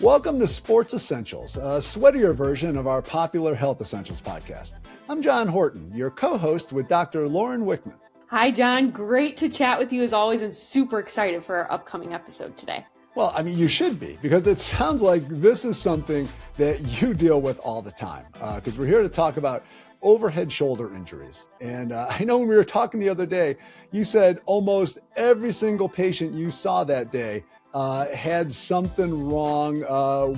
Welcome to Sports Essentials, a sweatier version of our popular Health Essentials podcast. I'm John Horton, your co-host with Dr. Lauren Wickman. Hi, John. Great to chat with you as always, and super excited for our upcoming episode today. Well, I mean, you should be, because it sounds like this is something that you deal with all the time, because we're here to talk about overhead shoulder injuries. And I know when we were talking the other day, you said almost every single patient you saw that day had something wrong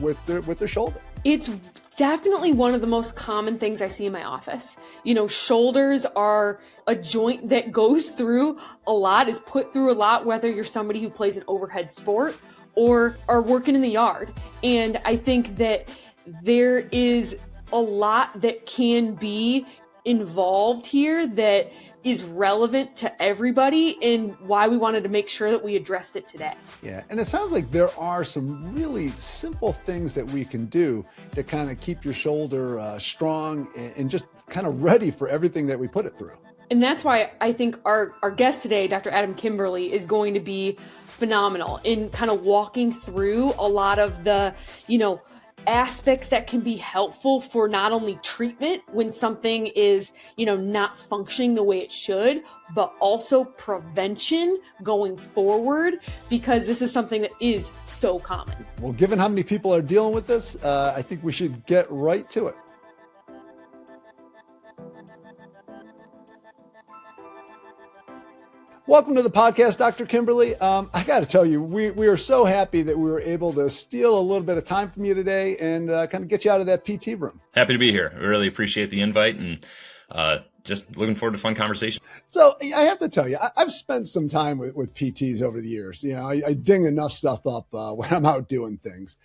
with their shoulder. It's definitely one of the most common things I see in my office. You know, shoulders are a joint that goes through a lot, is put through a lot, whether you're somebody who plays an overhead sport or are working in the yard. And I think that there is a lot that can be involved here that is relevant to everybody, and why we wanted to make sure that we addressed it today. Yeah, and it sounds like there are some really simple things that we can do to kind of keep your shoulder strong and just kind of ready for everything that we put it through. And that's why I think our guest today, Dr. Adam Kimberly, is going to be phenomenal in kind of walking through a lot of the, aspects that can be helpful for not only treatment when something is, not functioning the way it should, but also prevention going forward, because this is something that is so common. Well, given how many people are dealing with this, I think we should get right to it. Welcome to the podcast, Dr. Kimberly. I got to tell you, we are so happy that we were able to steal a little bit of time from you today and kind of get you out of that PT room. Happy to be here. I really appreciate the invite, and just looking forward to fun conversation. So I have to tell you, I've spent some time with PTs over the years. I ding enough stuff up when I'm out doing things.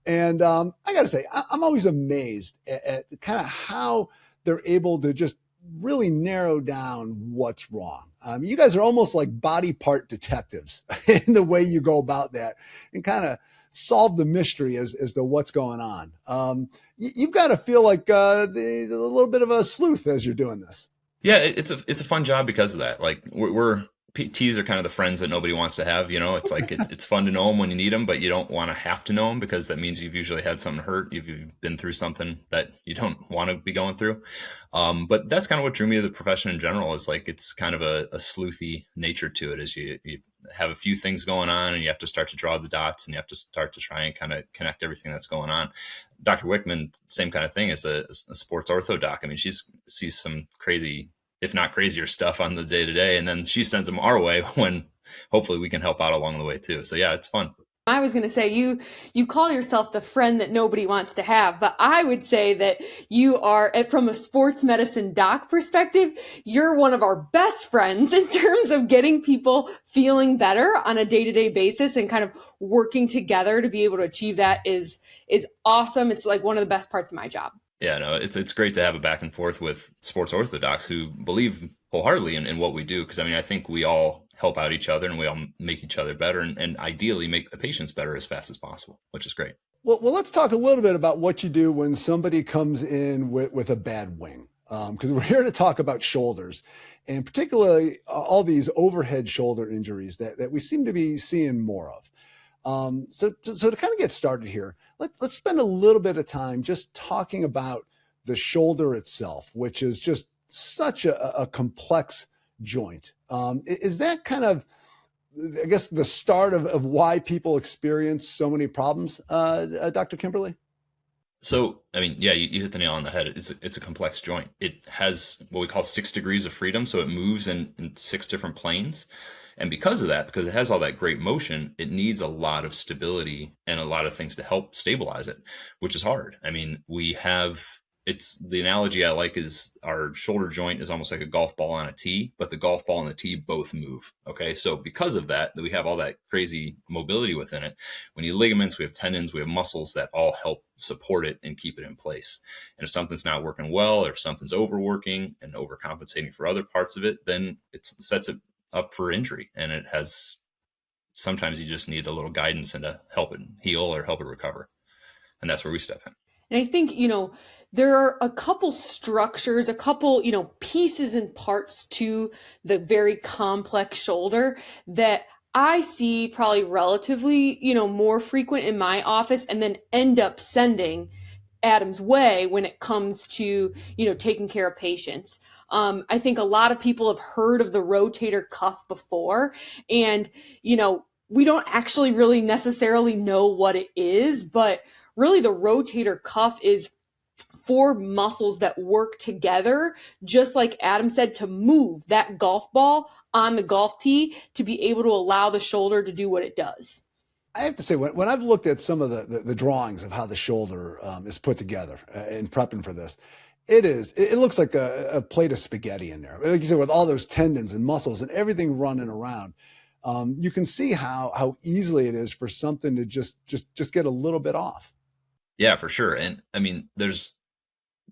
And I got to say, I'm always amazed at kind of how they're able to just really narrow down what's wrong. You guys are almost like body part detectives in the way you go about that and kind of solve the mystery as to what's going on. You've got to feel like a little bit of a sleuth as you're doing this. Yeah, it's a fun job because of that. Like we're PTs are kind of the friends that nobody wants to have. It's like it's fun to know them when you need them, but you don't want to have to know them, because that means you've usually had something hurt. You've been through something that you don't want to be going through. But that's kind of what drew me to the profession in general, is like it's kind of a sleuthy nature to it, is you have a few things going on and you have to start to draw the dots and you have to start to try and kind of connect everything that's going on. Dr. Wickman, same kind of thing, as a sports ortho doc. I mean, she sees some crazy, if not crazier stuff on the day-to-day. And then she sends them our way when hopefully we can help out along the way too. So yeah, it's fun. I was going to say, you call yourself the friend that nobody wants to have, but I would say that you are, from a sports medicine doc perspective, you're one of our best friends in terms of getting people feeling better on a day-to-day basis, and kind of working together to be able to achieve that is awesome. It's like one of the best parts of my job. Yeah, no, it's great to have a back and forth with sports orthodox who believe wholeheartedly in what we do. Because I think we all help out each other and we all make each other better, and ideally make the patients better as fast as possible, which is great. Well, let's talk a little bit about what you do when somebody comes in with a bad wing. Because we're here to talk about shoulders, and particularly all these overhead shoulder injuries that we seem to be seeing more of. So to kind of get started here, let's spend a little bit of time just talking about the shoulder itself, which is just such a complex joint. Is that kind of, I guess, the start of why people experience so many problems, Dr. Kimberly? So, yeah, you hit the nail on the head. It's a complex joint. It has what we call 6 degrees of freedom. So it moves in 6 different planes. And because of that, because it has all that great motion, it needs a lot of stability and a lot of things to help stabilize it, which is hard. The analogy I like is our shoulder joint is almost like a golf ball on a tee, but the golf ball and the tee both move. Okay. So because of that, we have all that crazy mobility within it. We need ligaments, we have tendons, we have muscles that all help support it and keep it in place. And if something's not working well, or if something's overworking and overcompensating for other parts of it, then it sets it up for injury. And sometimes you just need a little guidance and to help it heal or help it recover. And that's where we step in. And I think, there are a couple structures, a couple, pieces and parts to the very complex shoulder that I see probably relatively, more frequent in my office and then end up sending Adam's way when it comes to, taking care of patients. I think a lot of people have heard of the rotator cuff before, and, we don't actually really necessarily know what it is, but really the rotator cuff is four muscles that work together, just like Adam said, to move that golf ball on the golf tee to be able to allow the shoulder to do what it does. I have to say, when I've looked at some of the drawings of how the shoulder is put together in prepping for this, it looks like a plate of spaghetti in there. Like you said, with all those tendons and muscles and everything running around, you can see how easily it is for something to just get a little bit off. Yeah, for sure. And I mean,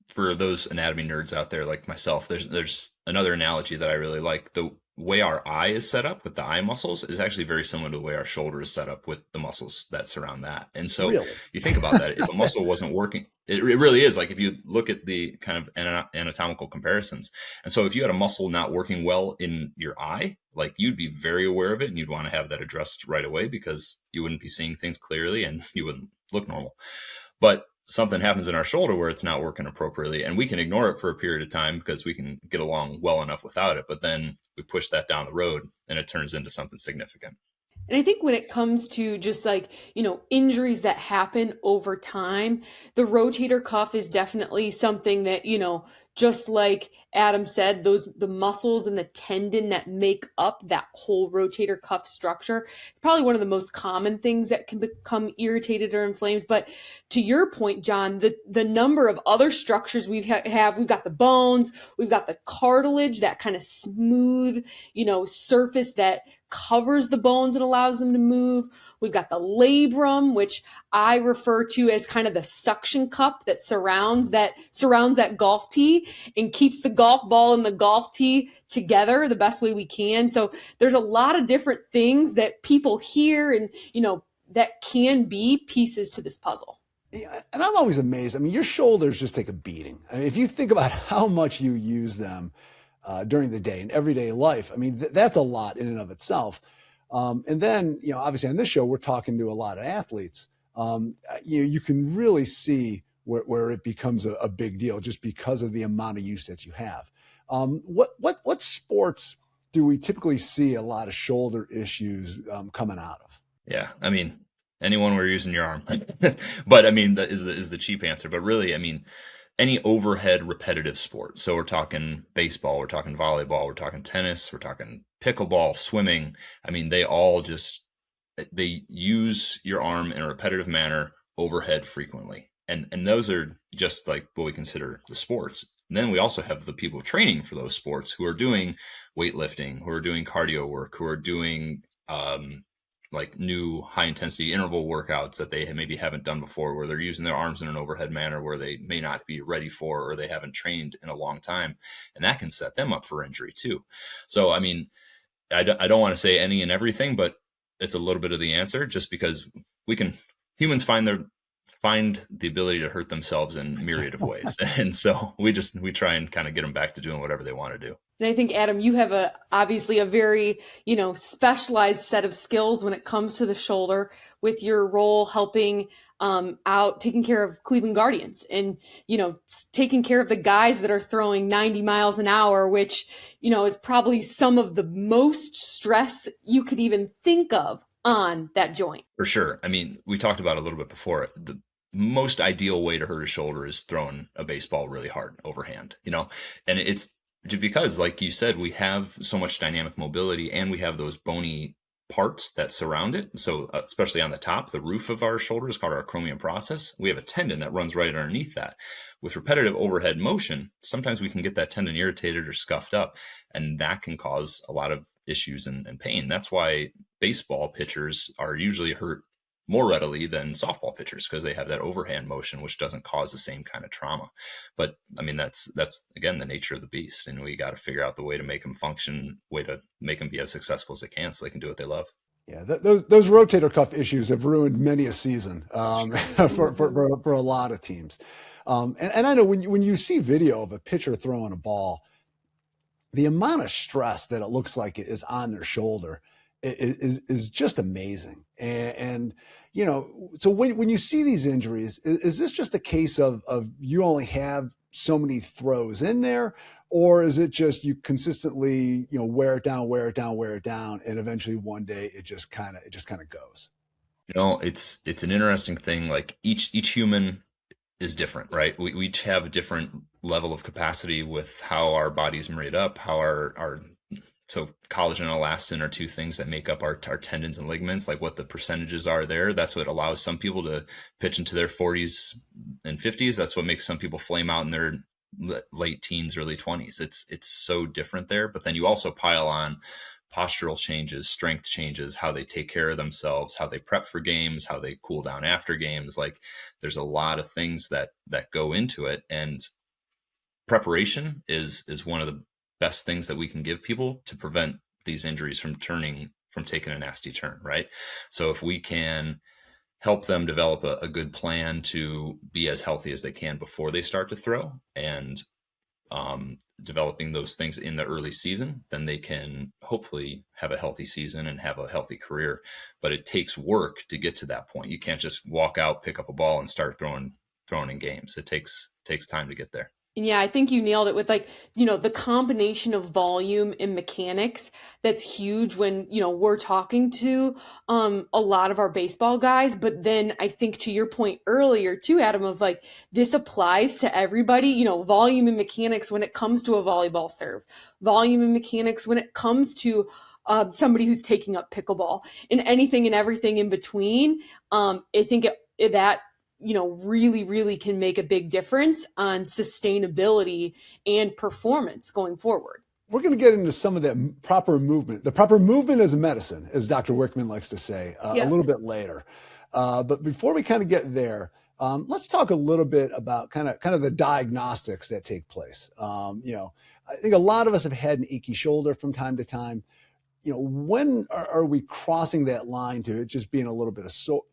for those anatomy nerds out there like myself, there's another analogy that I really like. The way our eye is set up with the eye muscles is actually very similar to the way our shoulder is set up with the muscles that surround that. And so Really? you think about that, if a muscle wasn't working, it really is like if you look at the kind of anatomical comparisons. And so if you had a muscle not working well in your eye, like you'd be very aware of it and you'd want to have that addressed right away because you wouldn't be seeing things clearly and you wouldn't look normal. But something happens in our shoulder where it's not working appropriately, and we can ignore it for a period of time because we can get along well enough without it. But then we push that down the road and it turns into something significant. And I think when it comes to just like, injuries that happen over time, the rotator cuff is definitely something that, just like Adam said, the muscles and the tendon that make up that whole rotator cuff structure, it's probably one of the most common things that can become irritated or inflamed. But to your point, John, the number of other structures we've got the bones, we've got the cartilage, that kind of smooth, surface that covers the bones and allows them to move. We've got the labrum, which I refer to as kind of the suction cup that surrounds that golf tee and keeps the golf ball and the golf tee together the best way we can. So there's a lot of different things that people hear and, that can be pieces to this puzzle. Yeah, and I'm always amazed. I mean, your shoulders just take a beating. I mean, if you think about how much you use them during the day in everyday life, I mean, that's a lot in and of itself. And then, obviously on this show, we're talking to a lot of athletes. You can really see where it becomes a big deal just because of the amount of use that you have. What sports do we typically see a lot of shoulder issues coming out of? Yeah, I mean, anyone where you're using your arm. But I mean, that is the cheap answer. But really, I mean, any overhead repetitive sport. So we're talking baseball, we're talking volleyball, we're talking tennis, we're talking pickleball, swimming. I mean, they use your arm in a repetitive manner overhead frequently. And those are just like what we consider the sports. And then we also have the people training for those sports who are doing weightlifting, who are doing cardio work, who are doing like new high intensity interval workouts that they maybe haven't done before, where they're using their arms in an overhead manner where they may not be ready for, or they haven't trained in a long time. And that can set them up for injury too. So, I mean, I don't want to say any and everything, but it's a little bit of the answer just because humans find the ability to hurt themselves in myriad of ways. And so we try and kind of get them back to doing whatever they want to do. And I think, Adam, you have obviously a very, specialized set of skills when it comes to the shoulder with your role helping out, taking care of Cleveland Guardians and, taking care of the guys that are throwing 90 miles an hour, which, is probably some of the most stress you could even think of on that joint. For sure. I mean, we talked about it a little bit before. The most ideal way to hurt a shoulder is throwing a baseball really hard overhand, and it's because, like you said, we have so much dynamic mobility and we have those bony parts that surround it. So especially on the top, the roof of our shoulder is called our acromion process. We have a tendon that runs right underneath that. With repetitive overhead motion, sometimes we can get that tendon irritated or scuffed up, and that can cause a lot of issues and pain. That's why baseball pitchers are usually hurt more readily than softball pitchers because they have that overhand motion, which doesn't cause the same kind of trauma. But I mean, that's again, the nature of the beast. And we got to figure out the way to make them function, way to make them be as successful as they can so they can do what they love. Yeah, those rotator cuff issues have ruined many a season for a lot of teams. And I know when you see video of a pitcher throwing a ball, the amount of stress that it looks like it is on their shoulder is just amazing. And you know, so when you see these injuries, is this just a case of you only have so many throws in there, or is it just you consistently, you know, wear it down, wear it down, wear it down, and eventually one day it just kind of goes? You know, it's an interesting thing. Like each human is different, right? We each have a different level of capacity with how our body's made up, how our so collagen and elastin are two things that make up our tendons and ligaments, like what the percentages are there. That's what allows some people to pitch into their 40s and 50s. That's what makes some people flame out in their late teens, early 20s. It's so different there. But then you also pile on postural changes, strength changes, how they take care of themselves, how they prep for games, how they cool down after games. Like there's a lot of things that go into it. And preparation is one of the best things that we can give people to prevent these injuries from taking a nasty turn, right? So if we can help them develop a good plan to be as healthy as they can before they start to throw, and developing those things in the early season, then they can hopefully have a healthy season and have a healthy career. But it takes work to get to that point. You can't just walk out, pick up a ball, and start throwing in games. It takes time to get there. And yeah, I think you nailed it with, like, you know, the combination of volume and mechanics. That's huge when, you know, we're talking to a lot of our baseball guys. But then I think to your point earlier too, Adam, of like, this applies to everybody, you know, volume and mechanics when it comes to a volleyball serve, volume and mechanics when it comes to somebody who's taking up pickleball, and anything and everything in between. I think that, you know, really can make a big difference on sustainability and performance going forward. We're going to get into some of that proper movement. The proper movement is a medicine, as Dr. Wickman likes to say, a little bit later. But before we kind of get there, let's talk a little bit about kind of the diagnostics that take place. You know, I think a lot of us have had an achy shoulder from time to time. You know, when are we crossing that line to it just being a little bit sore,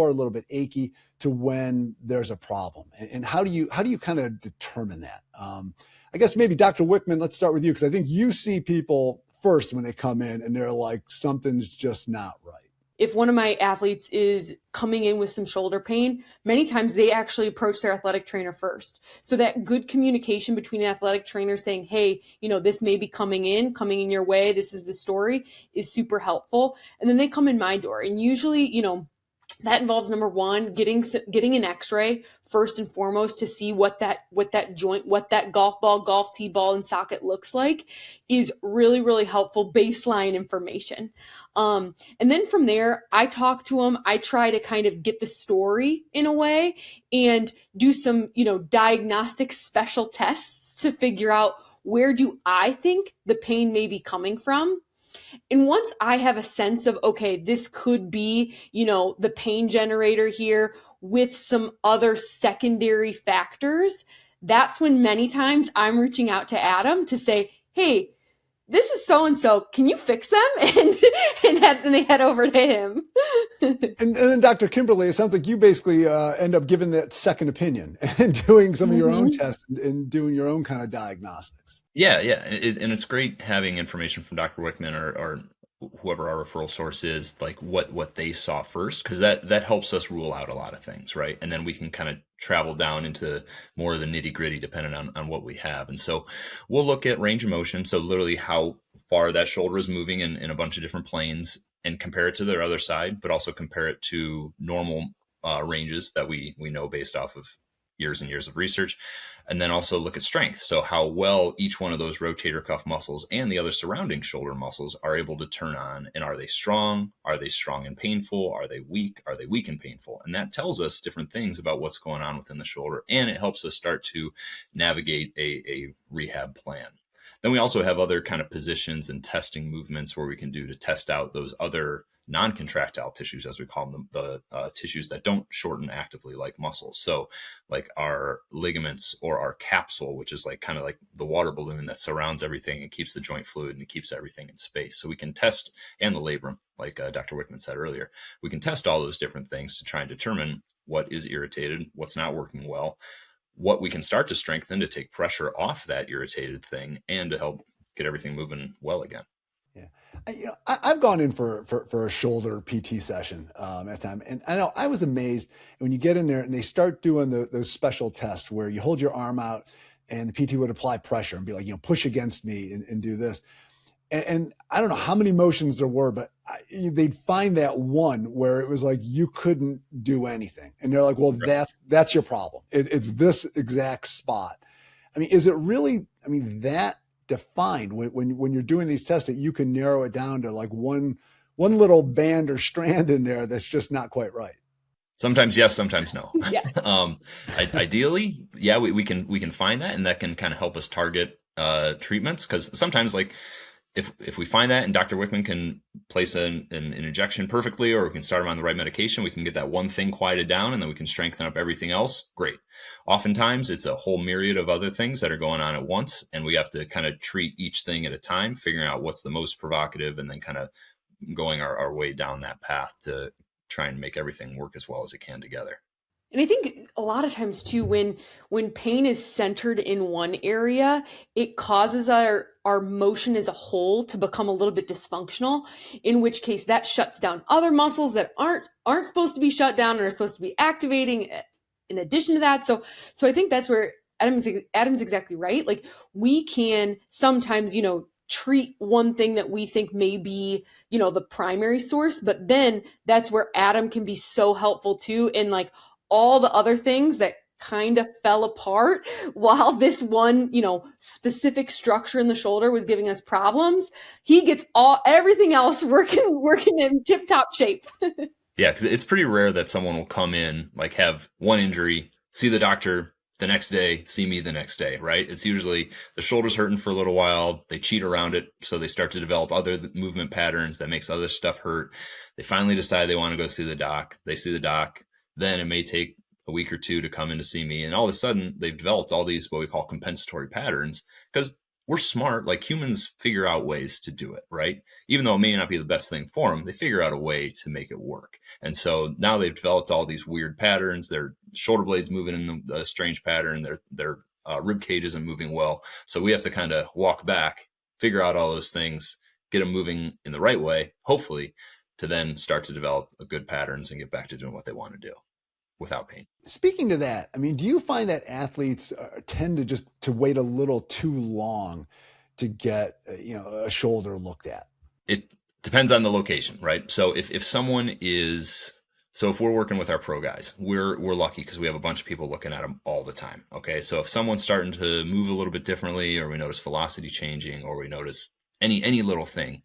a little bit achy, to when there's a problem? And how do you kind of determine that? I guess maybe Dr. Wickman, let's start with you, because I think you see people first when they come in and they're like, something's just not right. If one of my athletes is coming in with some shoulder pain, many times they actually approach their athletic trainer first. So that good communication between an athletic trainer saying, hey, you know, this may be coming in your way, this is the story, is super helpful. And then they come in my door. And usually, you know, that involves, number one, getting an x-ray first and foremost to see what that joint, what that golf ball, golf tee ball and socket looks like, is really helpful baseline information. And then from there, I talk to them. I try to kind of get the story in a way and do some, you know, diagnostic special tests to figure out where do I think the pain may be coming from. And once I have a sense of, okay, this could be, you know, the pain generator here with some other secondary factors, that's when many times I'm reaching out to Adam to say, hey, this is so-and-so, can you fix them? And they head over to him. And then Dr. Kimberly, it sounds like you basically end up giving that second opinion and doing some of your own tests and doing your own kind of diagnostics. Yeah. And it's great having information from Dr. Wickman or whoever our referral source is, like what they saw first, because that helps us rule out a lot of things, right? And then we can kind of travel down into more of the nitty gritty depending on what we have. And so we'll look at range of motion, so literally how far that shoulder is moving in a bunch of different planes, and compare it to their other side, but also compare it to normal ranges that we know based off of years and years of research. And then also look at strength. So how well each one of those rotator cuff muscles and the other surrounding shoulder muscles are able to turn on. And are they strong? Are they strong and painful? Are they weak? Are they weak and painful? And that tells us different things about what's going on within the shoulder. And it helps us start to navigate a rehab plan. Then we also have other kind of positions and testing movements where we can do to test out those other non-contractile tissues, as we call them, the tissues that don't shorten actively, like muscles. So like our ligaments or our capsule, which is like kind of like the water balloon that surrounds everything and keeps the joint fluid and keeps everything in space. So we can test, and the labrum, like Dr. Wickman said earlier, we can test all those different things to try and determine what is irritated, what's not working well, what we can start to strengthen to take pressure off that irritated thing and to help get everything moving well again. Yeah. I've gone in for a shoulder PT session at time. And I know I was amazed when you get in there and they start doing those special tests where you hold your arm out and the PT would apply pressure and be like, push against me and do this. And I don't know how many motions there were, but they'd find that one where it was like you couldn't do anything. And they're like, well, that's your problem. It's this exact spot. I mean, is it really, that defined when you're doing these tests that you can narrow it down to like one little band or strand in there that's just not quite right? Sometimes yes, sometimes no. Yeah. Ideally, yeah, we can find that, and that can kind of help us target treatments, because sometimes, like, if we find that and Dr. Wickman can place an injection perfectly, or we can start them on the right medication, we can get that one thing quieted down and then we can strengthen up everything else. Great. Oftentimes it's a whole myriad of other things that are going on at once, and we have to kind of treat each thing at a time, figuring out what's the most provocative, and then kind of going our way down that path to try and make everything work as well as it can together. And I think a lot of times too, when pain is centered in one area, it causes our motion as a whole to become a little bit dysfunctional, in which case that shuts down other muscles that aren't supposed to be shut down and are supposed to be activating in addition to that. So I think that's where Adam's exactly right. Like, we can sometimes, treat one thing that we think may be, the primary source, but then that's where Adam can be so helpful too. And like, all the other things that kind of fell apart while this one, specific structure in the shoulder was giving us problems, he gets everything else working in tip-top shape. Yeah, because it's pretty rare that someone will come in, like, have one injury, see the doctor the next day, see me the next day, right? It's usually the shoulder's hurting for a little while, they cheat around it, so they start to develop other movement patterns that makes other stuff hurt. They finally decide they want to go see the doc. They see the doc. Then it may take a week or two to come in to see me. And all of a sudden, they've developed all these what we call compensatory patterns, because we're smart. Like, humans figure out ways to do it, right? Even though it may not be the best thing for them, they figure out a way to make it work. And so now they've developed all these weird patterns. Their shoulder blades moving in a strange pattern. Their rib cage isn't moving well. So we have to kind of walk back, figure out all those things, get them moving in the right way, hopefully, to then start to develop good patterns and get back to doing what they want to do without pain. Speaking to that, do you find that athletes tend to wait a little too long to get, a shoulder looked at? It depends on the location, right? So if we're working with our pro guys, we're lucky because we have a bunch of people looking at them all the time. Okay. So if someone's starting to move a little bit differently, or we notice velocity changing, or we notice any little thing,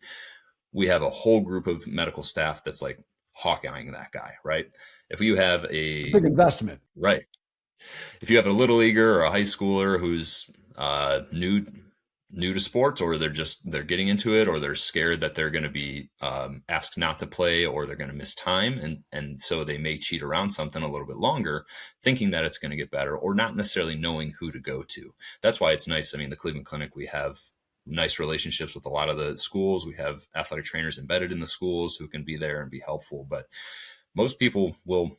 we have a whole group of medical staff that's like hawk-eyeing that guy, right? If you have a big investment, right? If you have a little leaguer or a high schooler who's new to sports, or they're getting into it, or they're scared that they're going to be asked not to play, or they're going to miss time, and so they may cheat around something a little bit longer, thinking that it's going to get better, or not necessarily knowing who to go to. That's why it's nice. The Cleveland Clinic, we have nice relationships with a lot of the schools. We have athletic trainers embedded in the schools who can be there and be helpful. But most people will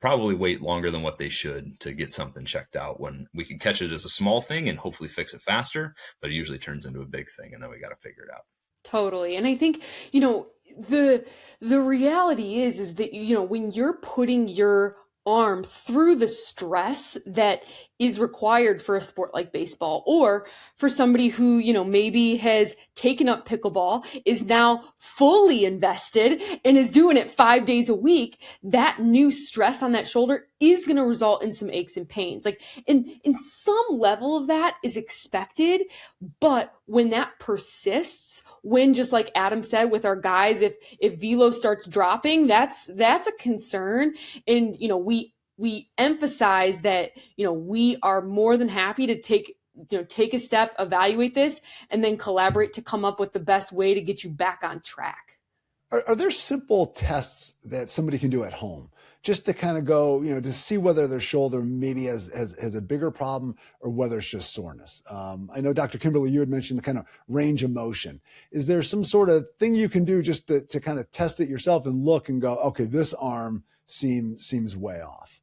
probably wait longer than what they should to get something checked out, when we can catch it as a small thing and hopefully fix it faster, but it usually turns into a big thing, and then we got to figure it out. Totally. And I think, the reality is that, when you're putting your arm through the stress that is required for a sport like baseball, or for somebody who, maybe has taken up pickleball, is now fully invested and is doing it 5 days a week, that new stress on that shoulder is going to result in some aches and pains. Like, in some level of that is expected, but when that persists, when, just like Adam said with our guys, if velo starts dropping, that's a concern. And, we emphasize that, we are more than happy to take a step, evaluate this, and then collaborate to come up with the best way to get you back on track. Are there simple tests that somebody can do at home just to kind of go, to see whether their shoulder maybe has a bigger problem, or whether it's just soreness? I know, Dr. Kimberly, you had mentioned the kind of range of motion. Is there some sort of thing you can do just to kind of test it yourself and look and go, okay, this arm seems way off?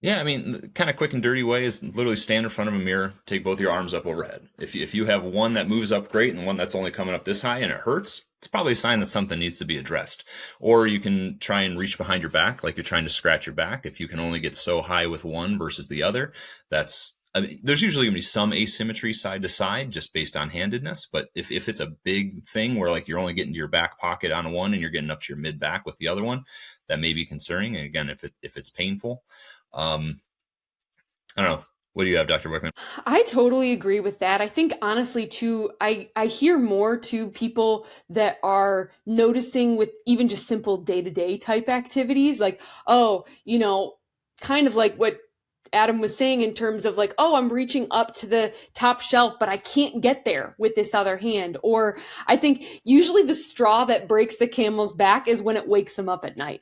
Yeah, I mean, the kind of quick and dirty way is literally stand in front of a mirror, take both your arms up overhead. If you have one that moves up great and one that's only coming up this high and it hurts, it's probably a sign that something needs to be addressed. Or you can try and reach behind your back like you're trying to scratch your back. If you can only get so high with one versus the other, I mean, there's usually going to be some asymmetry side to side just based on handedness. But if it's a big thing where like you're only getting to your back pocket on one and you're getting up to your mid back with the other one, that may be concerning. And again, if it's painful. I don't know. What do you have, Dr. Wickman? I totally agree with that. I think honestly too, I hear more to people that are noticing with even just simple day-to-day type activities, like, oh, kind of like what Adam was saying in terms of like, oh, I'm reaching up to the top shelf, but I can't get there with this other hand. Or I think usually the straw that breaks the camel's back is when it wakes them up at night.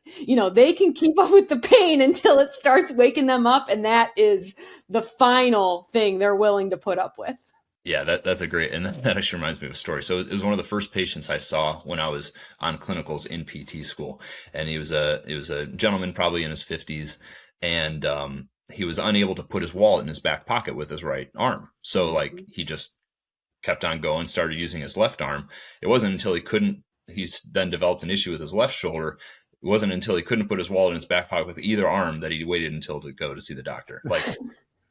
They can keep up with the pain until it starts waking them up. And that is the final thing they're willing to put up with. Yeah, that's a great, and that actually reminds me of a story. So it was one of the first patients I saw when I was on clinicals in PT school. And he was a gentleman probably in his 50s. And, he was unable to put his wallet in his back pocket with his right arm. So like he just kept on going, started using his left arm. It wasn't until he's then developed an issue with his left shoulder. It wasn't until he couldn't put his wallet in his back pocket with either arm that he waited until to go to see the doctor. Like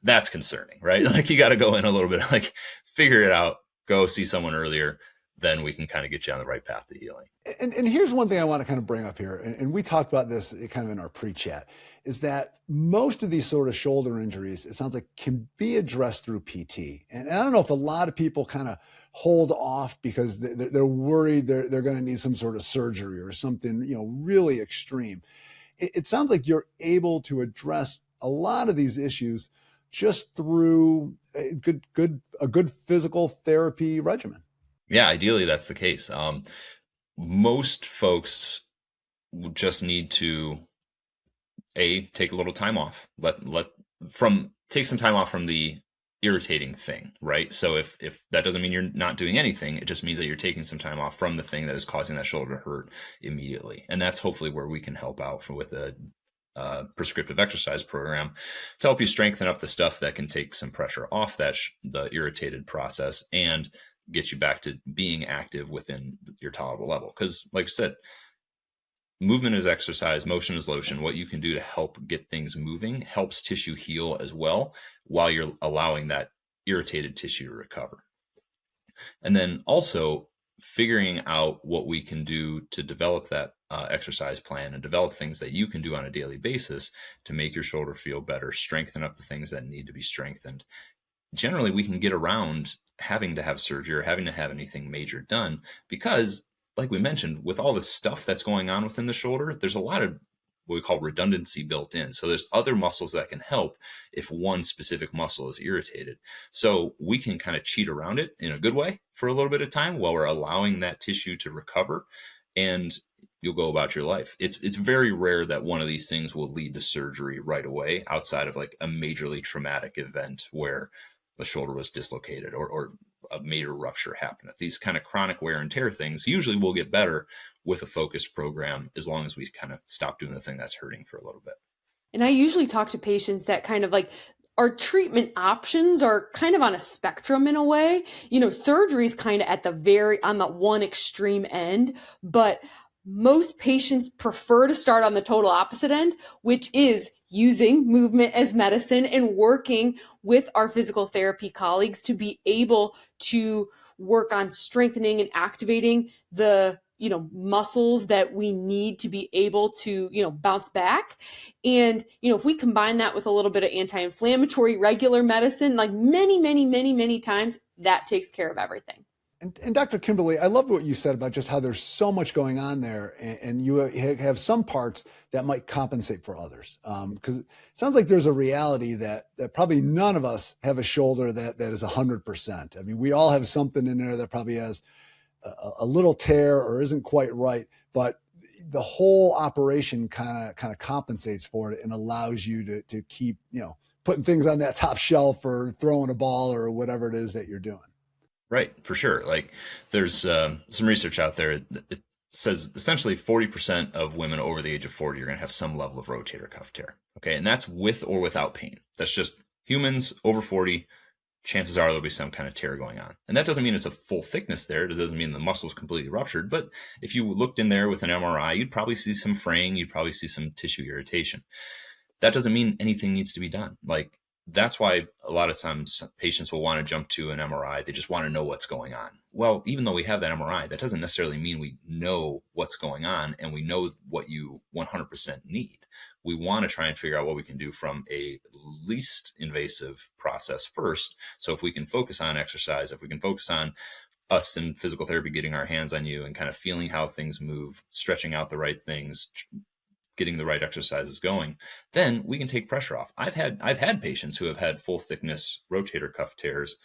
that's concerning, right? Like you got to go in a little bit, like figure it out, go see someone earlier. Then we can kind of get you on the right path to healing. And here's one thing I want to kind of bring up here, and we talked about this kind of in our pre-chat, is that most of these sort of shoulder injuries, it sounds like, can be addressed through PT. And I don't know if a lot of people kind of hold off because they're worried they're going to need some sort of surgery or something, really extreme. It sounds like you're able to address a lot of these issues just through a good physical therapy regimen. Yeah, ideally that's the case. Most folks just need to take a little time off. Take some time off from the irritating thing, right? So if that doesn't mean you're not doing anything, it just means that you're taking some time off from the thing that is causing that shoulder to hurt immediately. And that's hopefully where we can help out with a prescriptive exercise program to help you strengthen up the stuff that can take some pressure off the irritated process and get you back to being active within your tolerable level. Because like I said, movement is exercise, motion is lotion. What you can do to help get things moving helps tissue heal as well, while you're allowing that irritated tissue to recover. And then also figuring out what we can do to develop that exercise plan and develop things that you can do on a daily basis to make your shoulder feel better, strengthen up the things that need to be strengthened. Generally, we can get around having to have surgery or having to have anything major done because, like we mentioned, with all the stuff that's going on within the shoulder, there's a lot of what we call redundancy built in. So there's other muscles that can help if one specific muscle is irritated. So we can kind of cheat around it in a good way for a little bit of time while we're allowing that tissue to recover, and you'll go about your life. It's very rare that one of these things will lead to surgery right away outside of like a majorly traumatic event where the shoulder was dislocated or a major rupture happened. These kind of chronic wear and tear things usually will get better with a focused program as long as we kind of stop doing the thing that's hurting for a little bit. And I usually talk to patients that kind of like our treatment options are kind of on a spectrum in a way. Surgery is kind of on the one extreme end, but most patients prefer to start on the total opposite end, which is using movement as medicine and working with our physical therapy colleagues to be able to work on strengthening and activating the muscles that we need to be able to bounce back. And if we combine that with a little bit of anti-inflammatory regular medicine, like many times, that takes care of everything. And Dr. Kimberly, I loved what you said about just how there's so much going on there, and you have some parts that might compensate for others. Because it sounds like there's a reality that probably none of us have a shoulder that is 100%. I mean, we all have something in there that probably has a little tear or isn't quite right, but the whole operation kind of compensates for it and allows you to keep putting things on that top shelf or throwing a ball or whatever it is that you're doing. Right, for sure. Like there's some research out there. says essentially 40% of women over the age of 40 are going to have some level of rotator cuff tear. Okay. And that's with or without pain. That's just humans over 40. Chances are there'll be some kind of tear going on. And that doesn't mean it's a full thickness there. It doesn't mean the muscle's completely ruptured. But if you looked in there with an MRI, you'd probably see some fraying. You'd probably see some tissue irritation. That doesn't mean anything needs to be done. Like, that's why a lot of times patients will want to jump to an MRI. They just want to know what's going on. Well, even though we have that MRI, that doesn't necessarily mean we know what's going on and we know what you 100% need. We want to try and figure out what we can do from a least invasive process first. So if we can focus on exercise, if we can focus on us in physical therapy, getting our hands on you and kind of feeling how things move, stretching out the right things, getting the right exercises going, then we can take pressure off. I've had patients who have had full thickness rotator cuff tears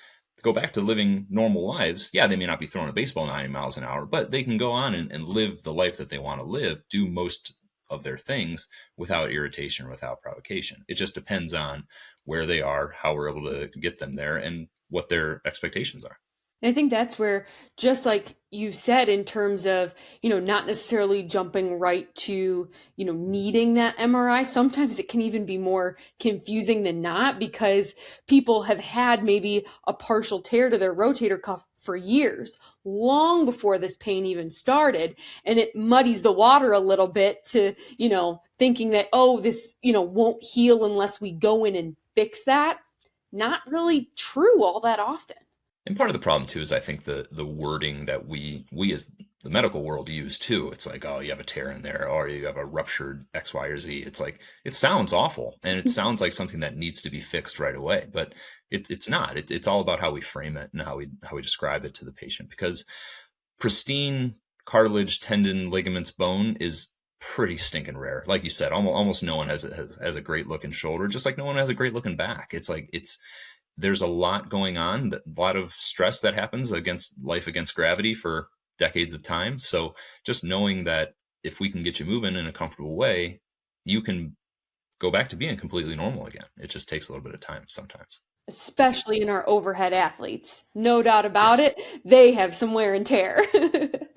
go back to living normal lives. Yeah, they may not be throwing a baseball 90 miles an hour, but they can go on and live the life that they want to live, do most of their things without irritation, without provocation. It just depends on where they are, how we're able to get them there, and what their expectations are. And I think that's where, just like you said, in terms of, not necessarily jumping right to, needing that MRI, sometimes it can even be more confusing than not, because people have had maybe a partial tear to their rotator cuff for years, long before this pain even started. And it muddies the water a little bit to, thinking that, oh, this, won't heal unless we go in and fix that. Not really true all that often. And part of the problem too is I think the wording that we as the medical world use too. It's like, oh, you have a tear in there, or you have a ruptured X, Y, or Z. It's like, it sounds awful, and it sounds like something that needs to be fixed right away, but it's not. It's all about how we frame it and how we describe it to the patient. Because pristine cartilage, tendon, ligaments, bone is pretty stinking rare. Like you said, almost no one has a great looking shoulder, just like no one has a great looking back. There's a lot going on, a lot of stress that happens against gravity for decades of time. So just knowing that if we can get you moving in a comfortable way, you can go back to being completely normal again. It just takes a little bit of time sometimes. Especially in our overhead athletes. No doubt about Yes. it. They have some wear and tear.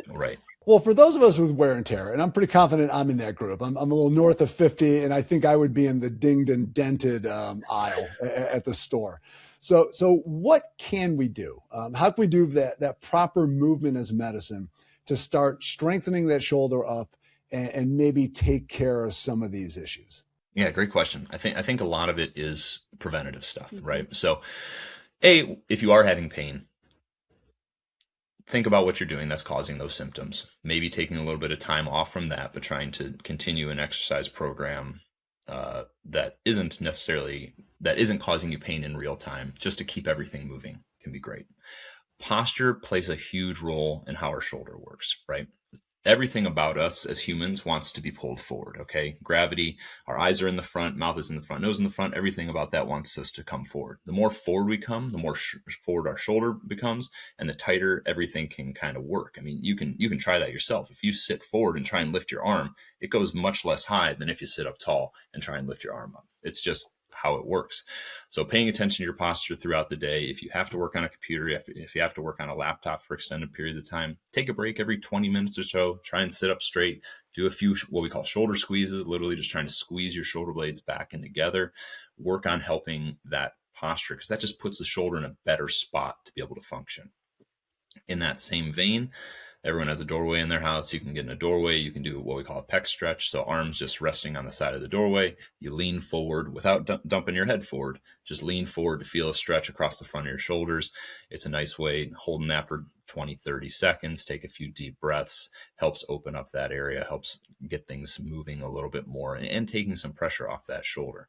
Right. Well, for those of us with wear and tear, and I'm pretty confident I'm in that group. I'm a little north of 50, and I think I would be in the dinged and dented aisle at the store. So what can we do? How can we do that proper movement as medicine to start strengthening that shoulder up and maybe take care of some of these issues? Yeah, great question. I think a lot of it is preventative stuff, Mhm. right? So, if you are having pain, think about what you're doing that's causing those symptoms. Maybe taking a little bit of time off from that, but trying to continue an exercise program that isn't causing you pain in real time, just to keep everything moving can be great. Posture plays a huge role in how our shoulder works, right? Everything about us as humans wants to be pulled forward, okay? Gravity, our eyes are in the front, mouth is in the front, nose in the front, everything about that wants us to come forward. The more forward we come, the more forward our shoulder becomes, and the tighter everything can kind of work. I mean, you can try that yourself. If you sit forward and try and lift your arm, it goes much less high than if you sit up tall and try and lift your arm up. It's just how it works. So paying attention to your posture throughout the day. If you have to work on a computer, if you have to work on a laptop for extended periods of time, take a break every 20 minutes or so, try and sit up straight, do a few what we call shoulder squeezes, literally just trying to squeeze your shoulder blades back in together. Work on helping that posture, because that just puts the shoulder in a better spot to be able to function. In that same vein, everyone has a doorway in their house. You can get in a doorway. You can do what we call a pec stretch. So arms just resting on the side of the doorway. You lean forward without dumping your head forward. Just lean forward to feel a stretch across the front of your shoulders. It's a nice way, holding that for 20, 30 seconds. Take a few deep breaths. Helps open up that area. Helps get things moving a little bit more and taking some pressure off that shoulder.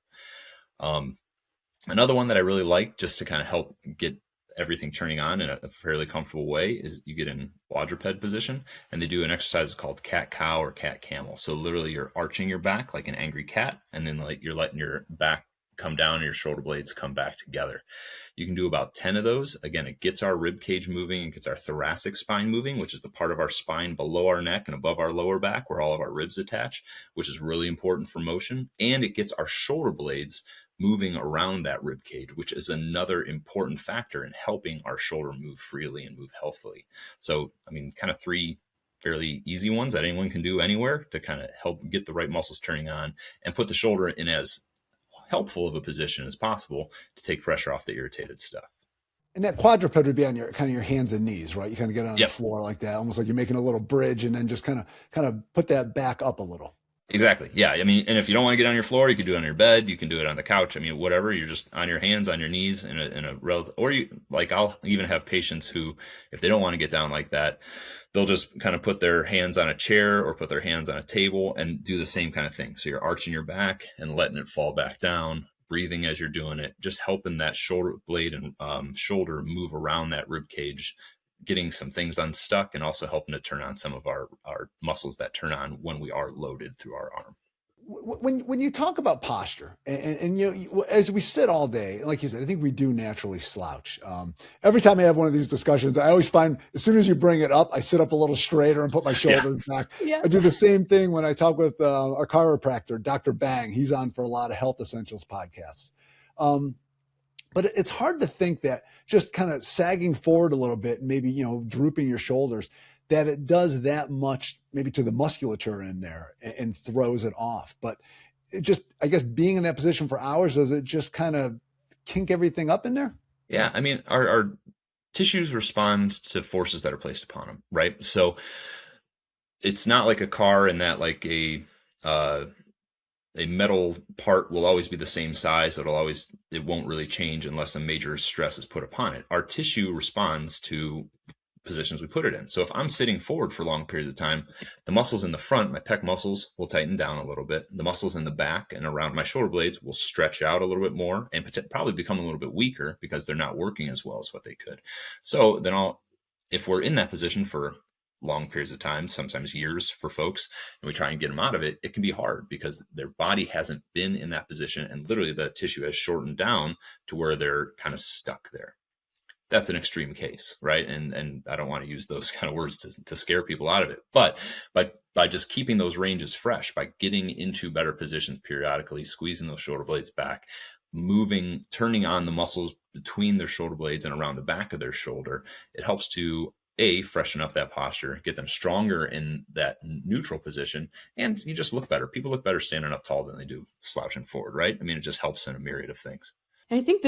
Another one that I really like, just to kind of help get everything turning on in a fairly comfortable way, is you get in quadruped position, and they do an exercise called cat cow or cat camel. So literally you're arching your back like an angry cat, and then like you're letting your back come down and your shoulder blades come back together. You can do about 10 of those. Again, it gets our rib cage moving, it gets our thoracic spine moving, which is the part of our spine below our neck and above our lower back where all of our ribs attach, which is really important for motion. And it gets our shoulder blades moving around that rib cage, which is another important factor in helping our shoulder move freely and move healthily. So, I mean, kind of three fairly easy ones that anyone can do anywhere to kind of help get the right muscles turning on and put the shoulder in as helpful of a position as possible to take pressure off the irritated stuff. And that quadruped would be on your kind of your hands and knees, right? You kind of get on Yep. the floor like that, almost like you're making a little bridge, and then just kind of put that back up a little. Exactly. Yeah. I mean, and if you don't want to get on your floor, you can do it on your bed. You can do it on the couch. I mean, whatever. You're just on your hands, on your knees, in a relative. Or you like, I'll even have patients who, if they don't want to get down like that, they'll just kind of put their hands on a chair or put their hands on a table and do the same kind of thing. So you're arching your back and letting it fall back down, breathing as you're doing it, just helping that shoulder blade and shoulder move around that rib cage, getting some things unstuck, and also helping to turn on some of our muscles that turn on when we are loaded through our arm. When you talk about posture, and as we sit all day, like you said, I think we do naturally slouch. Every time I have one of these discussions, I always find as soon as you bring it up, I sit up a little straighter and put my shoulders back. Yeah. I do the same thing when I talk with our chiropractor, Dr. Bang. He's on for a lot of Health Essentials podcasts. But it's hard to think that just kind of sagging forward a little bit, and maybe, drooping your shoulders, that it does that much maybe to the musculature in there and throws it off. But it just, I guess, being in that position for hours, does it just kind of kink everything up in there? Yeah. I mean, our tissues respond to forces that are placed upon them, right? So it's not like a car in that like a metal part will always be the same size. It won't really change unless a major stress is put upon it. Our tissue responds to positions we put it in. So if I'm sitting forward for long periods of time, the muscles in the front, my pec muscles, will tighten down a little bit. The muscles in the back and around my shoulder blades will stretch out a little bit more and probably become a little bit weaker because they're not working as well as what they could. So then if we're in that position for long periods of time, sometimes years for folks, and we try and get them out of it, it can be hard because their body hasn't been in that position and literally the tissue has shortened down to where they're kind of stuck there. That's an extreme case, right? And I don't want to use those kind of words to scare people out of it. But by just keeping those ranges fresh, by getting into better positions periodically, squeezing those shoulder blades back, moving, turning on the muscles between their shoulder blades and around the back of their shoulder, it helps to freshen up that posture, get them stronger in that neutral position, and you just look better. People look better standing up tall than they do slouching forward, right? I mean, it just helps in a myriad of things. I think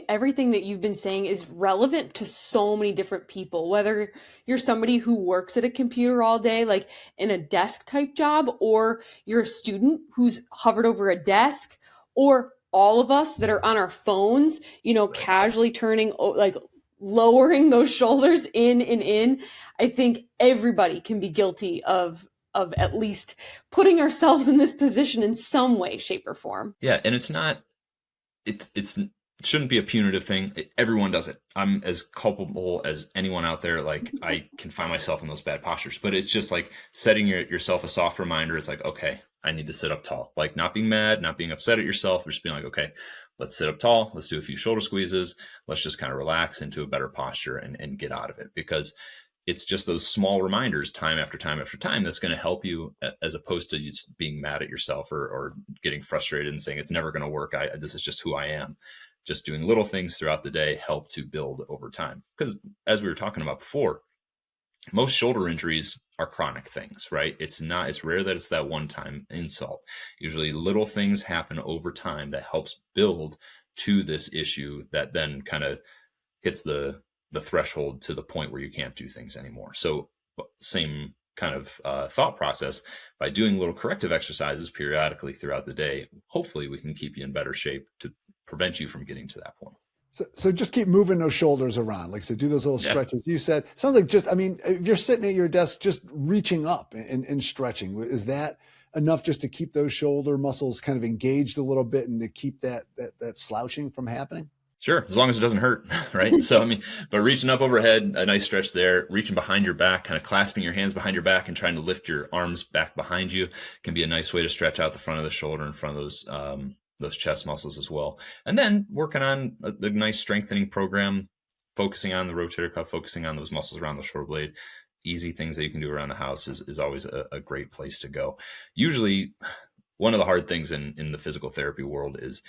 everything that you've been saying is relevant to so many different people, whether you're somebody who works at a computer all day, like in a desk type job, or you're a student who's hovered over a desk, or all of us that are on our phones, casually turning, like lowering those shoulders in and in. I think everybody can be guilty of at least putting ourselves in this position in some way, shape, or form. Yeah. And it shouldn't be a punitive thing. Everyone does it. I'm as culpable as anyone out there. Like I can find myself in those bad postures, but it's just like setting yourself a soft reminder. It's like, okay, I need to sit up tall, like not being mad, not being upset at yourself, but just being like, okay, let's sit up tall. Let's do a few shoulder squeezes. Let's just kind of relax into a better posture and get out of it, because it's just those small reminders time after time after time that's going to help you, as opposed to just being mad at yourself or getting frustrated and saying it's never going to work. This is just who I am. Just doing little things throughout the day help to build over time. Because as we were talking about before, most shoulder injuries are chronic things, right? It's rare that it's that one-time insult. Usually little things happen over time that helps build to this issue that then kind of hits the threshold to the point where you can't do things anymore. So same kind of thought process. By doing little corrective exercises periodically throughout the day, hopefully we can keep you in better shape to prevent you from getting to that point. So just keep moving those shoulders around. Like I said, do those little stretches. You said, sounds like if you're sitting at your desk, just reaching up and stretching, is that enough just to keep those shoulder muscles kind of engaged a little bit and to keep that slouching from happening? Sure, as long as it doesn't hurt, right? So, but reaching up overhead, a nice stretch there, reaching behind your back, kind of clasping your hands behind your back and trying to lift your arms back behind you can be a nice way to stretch out the front of the shoulder in front of those chest muscles as well. And then working on a nice strengthening program, focusing on the rotator cuff, focusing on those muscles around the shoulder blade. Easy things that you can do around the house is always a great place to go. Usually, one of the hard things in the physical therapy world is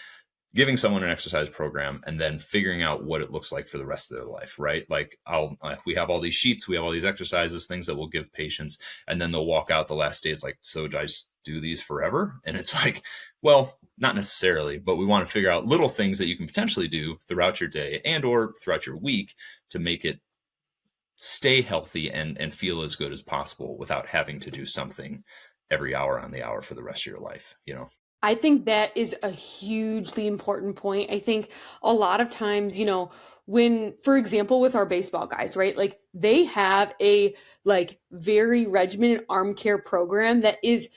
giving someone an exercise program and then figuring out what it looks like for the rest of their life, right? Like we have all these sheets, we have all these exercises, things that we'll give patients, and then they'll walk out the last day. It's like, so do I just do these forever? And it's like, well, not necessarily, but we want to figure out little things that you can potentially do throughout your day and or throughout your week to make it stay healthy and feel as good as possible without having to do something every hour on the hour for the rest of your life, you know? I think that is a hugely important point. I think a lot of times, when, for example, with our baseball guys, right? Like they have a like very regimented arm care program that is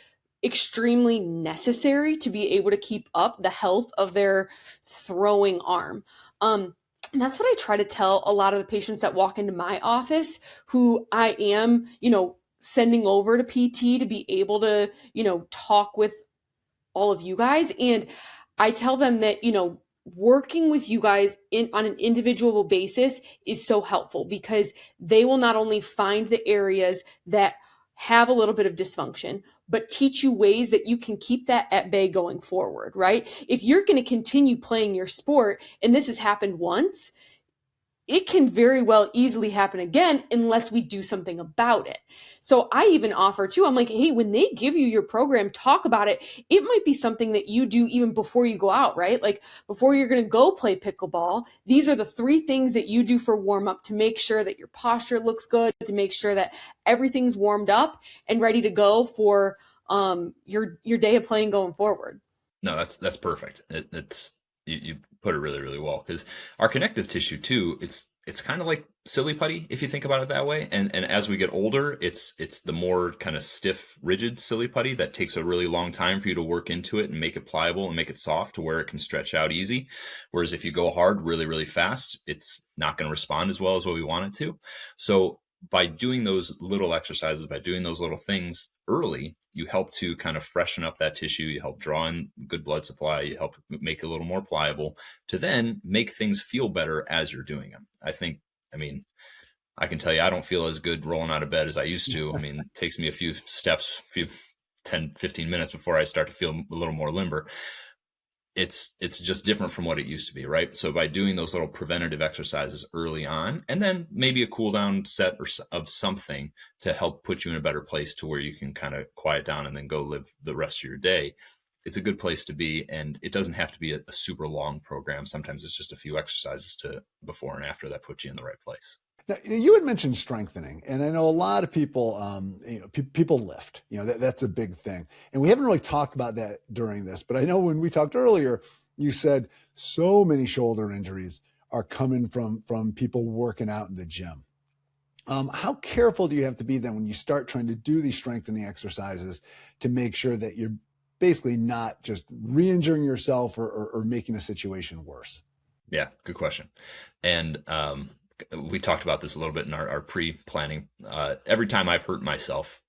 extremely necessary to be able to keep up the health of their throwing arm. And that's what I try to tell a lot of the patients that walk into my office who I am, sending over to PT to be able to, talk with all of you guys. And I tell them that, working with you guys on an individual basis is so helpful because they will not only find the areas that have a little bit of dysfunction, but teach you ways that you can keep that at bay going forward, right? If you're going to continue playing your sport and this has happened once, it can very well easily happen again unless we do something about it. So I even offer too, I'm like, hey, when they give you your program, talk about it. It might be something that you do even before you go out, right? Like before you're going to go play pickleball, these are the 3 things that you do for warm up to make sure that your posture looks good, to make sure that everything's warmed up and ready to go for your day of playing going forward. No, that's perfect. You put it really, really well, because our connective tissue too, it's kind of like silly putty if you think about it that way. And as we get older, it's the more kind of stiff, rigid silly putty that takes a really long time for you to work into it and make it pliable and make it soft to where it can stretch out easy. Whereas if you go hard really, really fast, it's not going to respond as well as what we want it to. So by doing those little exercises, by doing those little things early, you help to kind of freshen up that tissue, you help draw in good blood supply, you help make it a little more pliable to then make things feel better as you're doing them. I can tell you, I don't feel as good rolling out of bed as I used to. It takes me a few steps, 10, 15 minutes before I start to feel a little more limber. It's just different from what it used to be, right? So by doing those little preventative exercises early on, and then maybe a cool down set of something to help put you in a better place to where you can kind of quiet down and then go live the rest of your day, it's a good place to be. And it doesn't have to be a super long program. Sometimes it's just a few exercises to before and after that put you in the right place. Now, you had mentioned strengthening, and I know a lot of people, people lift. That's a big thing, and we haven't really talked about that during this. But I know when we talked earlier, you said so many shoulder injuries are coming from people working out in the gym. How careful do you have to be then when you start trying to do these strengthening exercises to make sure that you're basically not just re-injuring yourself or making a situation worse? Yeah, good question, and we talked about this a little bit in our pre-planning. Every time I've hurt myself,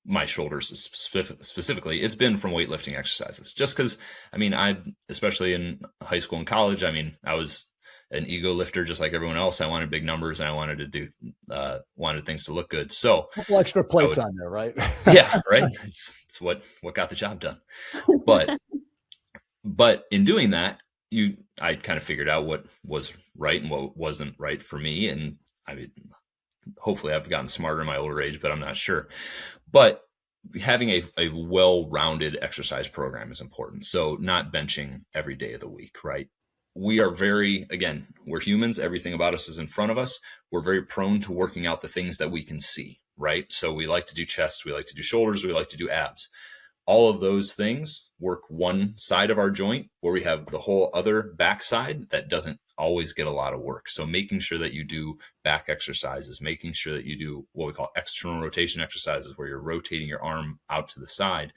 my shoulders specifically, it's been from weightlifting exercises. Just because, especially in high school and college, I was an ego lifter just like everyone else. I wanted big numbers and I wanted to do, wanted things to look good. So a couple extra plates on there, right? Yeah, right. It's what got the job done. But in doing that, I kind of figured out what was right and what wasn't right for me. And hopefully I've gotten smarter in my older age, but I'm not sure. But having a well-rounded exercise program is important. So not benching every day of the week, right? We are we're humans. Everything about us is in front of us. We're very prone to working out the things that we can see, right? So we like to do chest, we like to do shoulders, we like to do abs. All of those things work one side of our joint, where we have the whole other back side that doesn't always get a lot of work. So making sure that you do back exercises, making sure that you do what we call external rotation exercises, where you're rotating your arm out to the side,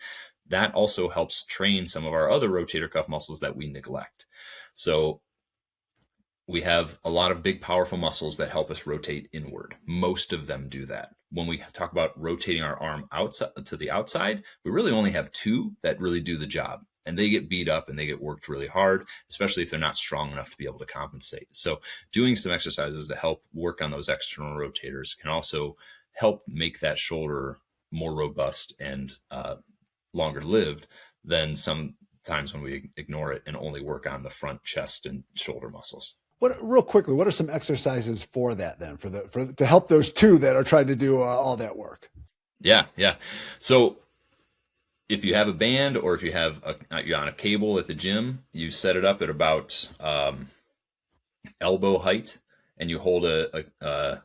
that also helps train some of our other rotator cuff muscles that we neglect. So we have a lot of big, powerful muscles that help us rotate inward. Most of them do that. When we talk about rotating our arm outside to the outside, we really only have 2 that really do the job, and they get beat up and they get worked really hard, especially if they're not strong enough to be able to compensate. So doing some exercises to help work on those external rotators can also help make that shoulder more robust and longer lived than some times when we ignore it and only work on the front, chest, and shoulder muscles. Real quickly, what are some exercises for that then, to help those two that are trying to do all that work? Yeah. So if you have a band, or if you have you're on a cable at the gym, you set it up at about elbow height, and you hold a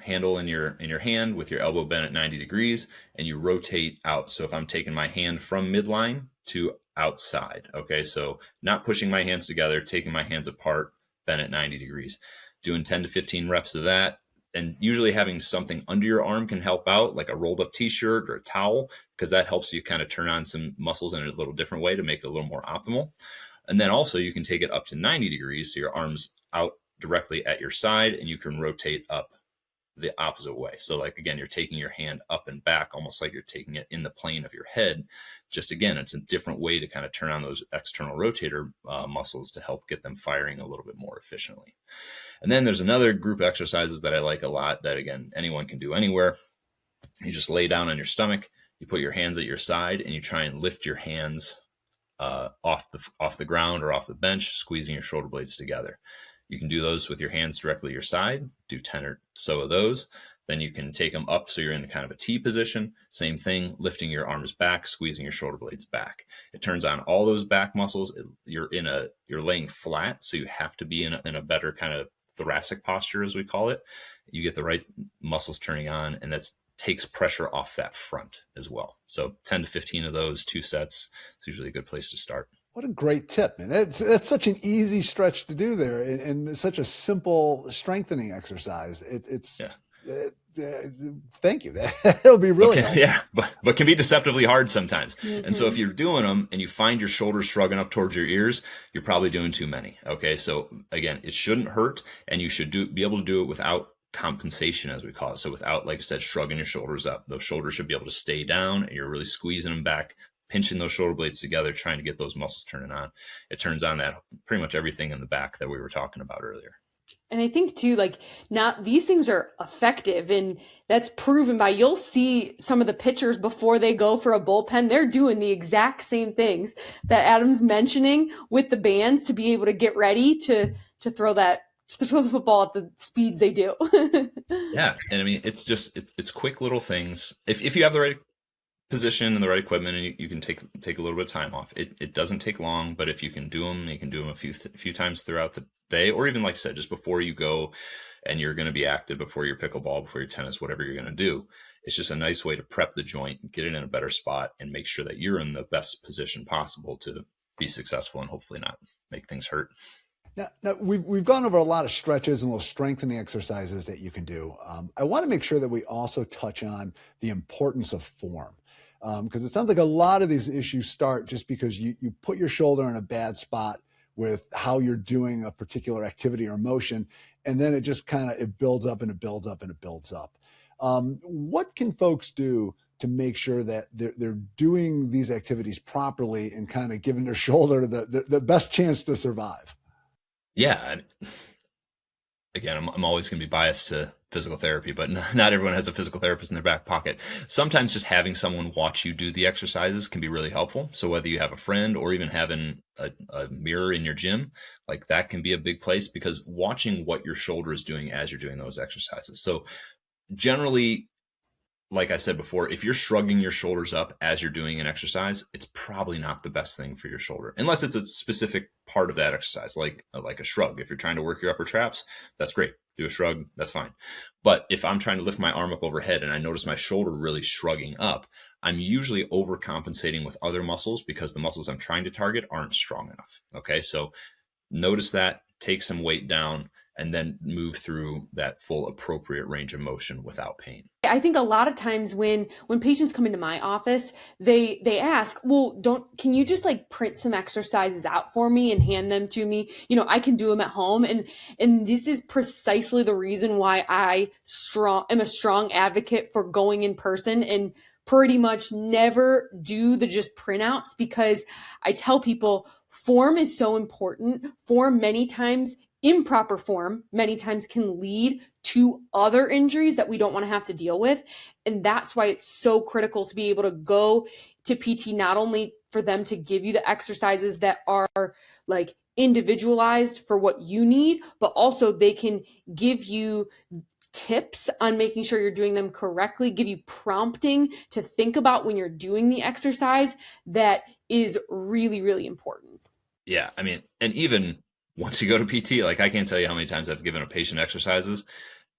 handle in your hand with your elbow bent at 90 degrees, and you rotate out. So if I'm taking my hand from midline to outside, okay, so not pushing my hands together, taking my hands apart, bent at 90 degrees, doing 10 to 15 reps of that. And usually having something under your arm can help out, like a rolled up t-shirt or a towel, because that helps you kind of turn on some muscles in a little different way to make it a little more optimal. And then also you can take it up to 90 degrees, so your arm's out directly at your side, and you can rotate up the opposite way. So like, again, you're taking your hand up and back, almost like you're taking it in the plane of your head. Just again, it's a different way to kind of turn on those external rotator muscles to help get them firing a little bit more efficiently. And then there's another group of exercises that I like a lot that, again, anyone can do anywhere. You just lay down on your stomach, you put your hands at your side, and you try and lift your hands off the ground or off the bench, squeezing your shoulder blades together. You can do those with your hands directly at your side, do 10 or so of those. Then you can take them up so you're in kind of a T position. Same thing, lifting your arms back, squeezing your shoulder blades back. It turns on all those back muscles. You're laying flat, so you have to be in a better kind of thoracic posture, as we call it. You get the right muscles turning on, and that takes pressure off that front as well. So 10 to 15 of those, 2 sets, it's usually a good place to start. What a great tip, man. That's such an easy stretch to do there, and such a simple strengthening exercise. Thank you. That'll be really helpful. Yeah, but can be deceptively hard sometimes. Mm-hmm. And so if you're doing them and you find your shoulders shrugging up towards your ears, you're probably doing too many. Okay, so again, it shouldn't hurt, and you should be able to do it without compensation, as we call it. So without, like I said, shrugging your shoulders up. Those shoulders should be able to stay down, and you're really squeezing them back, pinching those shoulder blades together, trying to get those muscles turning on. It turns on that pretty much everything in the back that we were talking about earlier. And I think too, like, now these things are effective, and that's proven by, you'll see some of the pitchers before they go for a bullpen, they're doing the exact same things that Adam's mentioning with the bands to be able to get ready to throw the football at the speeds they do. Yeah. And I mean, it's quick little things. If you have the right position and the right equipment, and you can take a little bit of time off, it doesn't take long. But if you can do them, you can do them a few times throughout the day, or even, like I said, just before you go and you're going to be active, before your pickleball, before your tennis, whatever you're going to do. It's just a nice way to prep the joint, get it in a better spot, and make sure that you're in the best position possible to be successful and hopefully not make things hurt. Now we've gone over a lot of stretches and little strengthening exercises that you can do. I want to make sure that we also touch on the importance of form, because it sounds like a lot of these issues start just because you put your shoulder in a bad spot with how you're doing a particular activity or motion, and then it just it builds up and it builds up and it builds up. What can folks do to make sure that they're doing these activities properly and kind of giving their shoulder the best chance to survive? Yeah. Again, I'm always going to be biased to physical therapy, but not everyone has a physical therapist in their back pocket. Sometimes just having someone watch you do the exercises can be really helpful. So whether you have a friend or even having a mirror in your gym, like, that can be a big place, because watching what your shoulder is doing as you're doing those exercises. So generally, like I said before, if you're shrugging your shoulders up as you're doing an exercise, it's probably not the best thing for your shoulder, unless it's a specific part of that exercise, like a shrug. If you're trying to work your upper traps, that's great. Do a shrug, that's fine. But if I'm trying to lift my arm up overhead and I notice my shoulder really shrugging up, I'm usually overcompensating with other muscles because the muscles I'm trying to target aren't strong enough. Okay, so notice that, take some weight down, and then move through that full appropriate range of motion without pain. I think a lot of times when patients come into my office, they ask, well, can you just like print some exercises out for me and hand them to me? I can do them at home. And this is precisely the reason why I am a strong advocate for going in person and pretty much never do the just printouts, because I tell people form is so important. Form many times, improper form many times, can lead to other injuries that we don't want to have to deal with. And that's why it's so critical to be able to go to PT, not only for them to give you the exercises that are like individualized for what you need, but also they can give you tips on making sure you're doing them correctly, give you prompting to think about when you're doing the exercise. That is really, really important. Yeah, I mean, and even once you go to PT, like I can't tell you how many times I've given a patient exercises.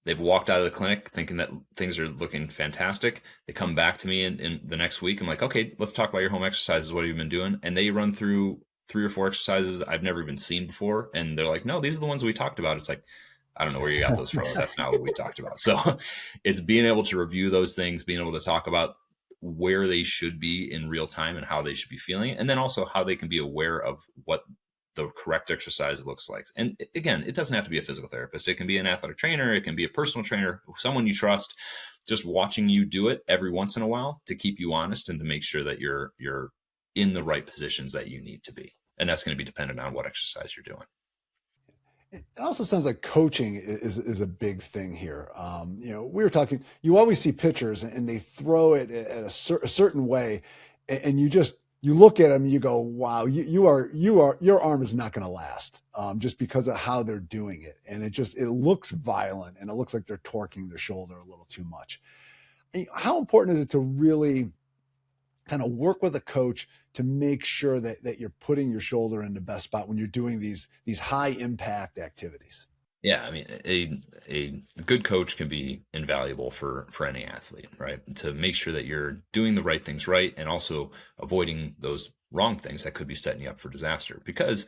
They've walked out of the clinic thinking that things are looking fantastic. They come back to me in the next week. I'm like, okay, let's talk about your home exercises. What have you been doing? And they run through 3 or 4 exercises I've never even seen before. And they're like, no, these are the ones we talked about. It's like, I don't know where you got those from. That's not what we talked about. So it's being able to review those things, being able to talk about where they should be in real time and how they should be feeling, and then also how they can be aware of what the correct exercise looks like. And again, it doesn't have to be a physical therapist. It can be an athletic trainer. It can be a personal trainer, someone you trust, just watching you do it every once in a while to keep you honest and to make sure that you're in the right positions that you need to be. And that's going to be dependent on what exercise you're doing. It also sounds like coaching is a big thing here. We were talking, you always see pitchers and they throw it at a certain way, and you look at them and you go, wow, your arm is not going to last just because of how they're doing it. And it looks violent, and it looks like they're torquing their shoulder a little too much. How important is it to really kind of work with a coach to make sure that you're putting your shoulder in the best spot when you're doing these high impact activities? Yeah, I mean, a good coach can be invaluable for any athlete, right? To make sure that you're doing the right things right, and also avoiding those wrong things that could be setting you up for disaster. Because